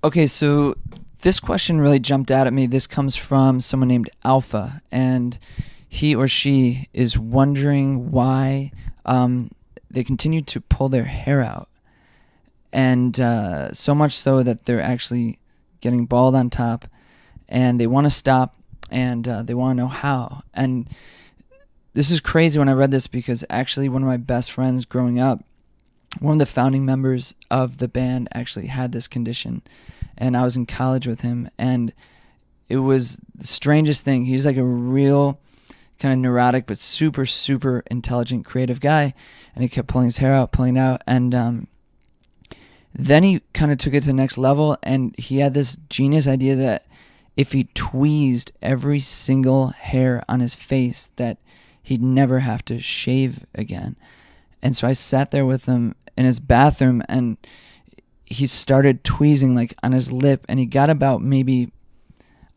Okay, so this question really jumped out at me. This comes from someone named Alpha, and he or she is wondering why they continue to pull their hair out, and so much so that they're actually getting bald on top, and they want to stop, and they want to know how. And this is crazy when I read this, because actually one of my best friends growing up, one of the founding members of the band, actually had this condition, and I was in college with him, and it was the strangest thing. He's like a real kind of neurotic but super, super intelligent, creative guy, and he kept pulling his hair out, pulling it out, and then he kind of took it to the next level, and he had this genius idea that if he tweezed every single hair on his face, that he'd never have to shave again. And so I sat there with him in his bathroom, and he started tweezing like on his lip, and he got about maybe,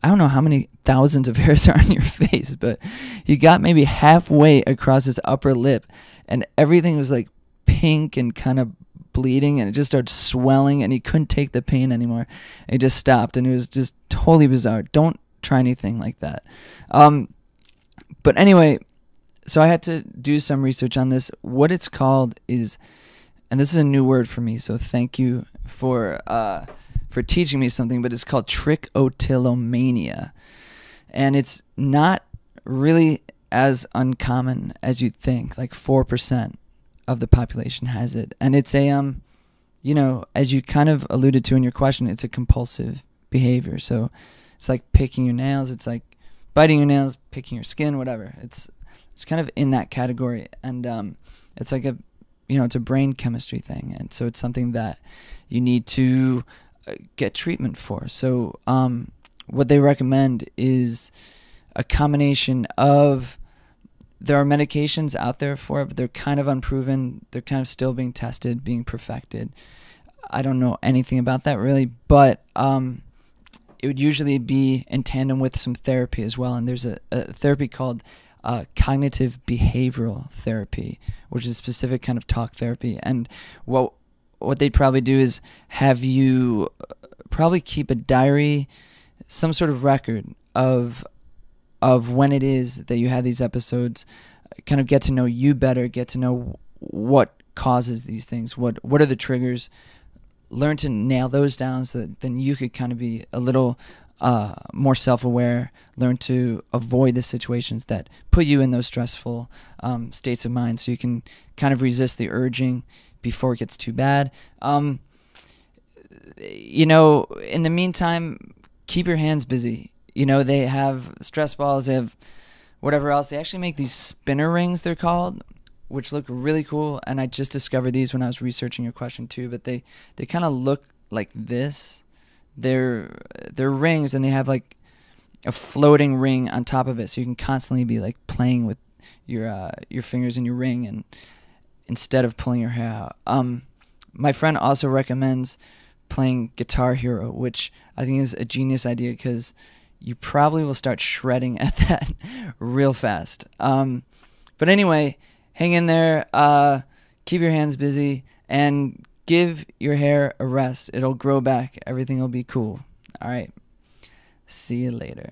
I don't know how many thousands of hairs are on your face, but he got maybe halfway across his upper lip, and everything was like pink and kind of bleeding, and it just started swelling, and he couldn't take the pain anymore. And he just stopped, and it was just totally bizarre. Don't try anything like that. But anyway, so I had to do some research on this. What it's called is, and this is a new word for me, so thank you for teaching me something, but it's called Trichotillomania. And it's not really as uncommon as you'd think. Like 4% of the population has it. And it's a, as you kind of alluded to in your question, it's a compulsive behavior. So it's like picking your nails, it's like biting your nails, picking your skin, whatever. It's kind of in that category, and it's like it's a brain chemistry thing, and so it's something that you need to get treatment for. So what they recommend is a combination of, there are medications out there for it, but they're kind of unproven. They're kind of still being tested, being perfected. I don't know anything about that really, but it would usually be in tandem with some therapy as well. And there's a therapy called cognitive behavioral therapy, which is a specific kind of talk therapy. And what they'd probably do is have you probably keep a diary, some sort of record of when it is that you have these episodes, kind of get to know you better, get to know what causes these things, what are the triggers, learn to nail those down, so that then you could kind of be a little more self-aware, learn to avoid the situations that put you in those stressful states of mind, so you can kind of resist the urging before it gets too bad. In the meantime, keep your hands busy. They have stress balls, they have whatever else. They actually make these spinner rings, they're called, which look really cool, and I just discovered these when I was researching your question too, but they kind of look like this. They're rings, and they have like a floating ring on top of it, so you can constantly be like playing with your fingers in your ring, and instead of pulling your hair out. My friend also recommends playing Guitar Hero, which I think is a genius idea, because you probably will start shredding at that real fast. But anyway, hang in there, keep your hands busy, and give your hair a rest. It'll grow back. Everything will be cool. All right. See you later.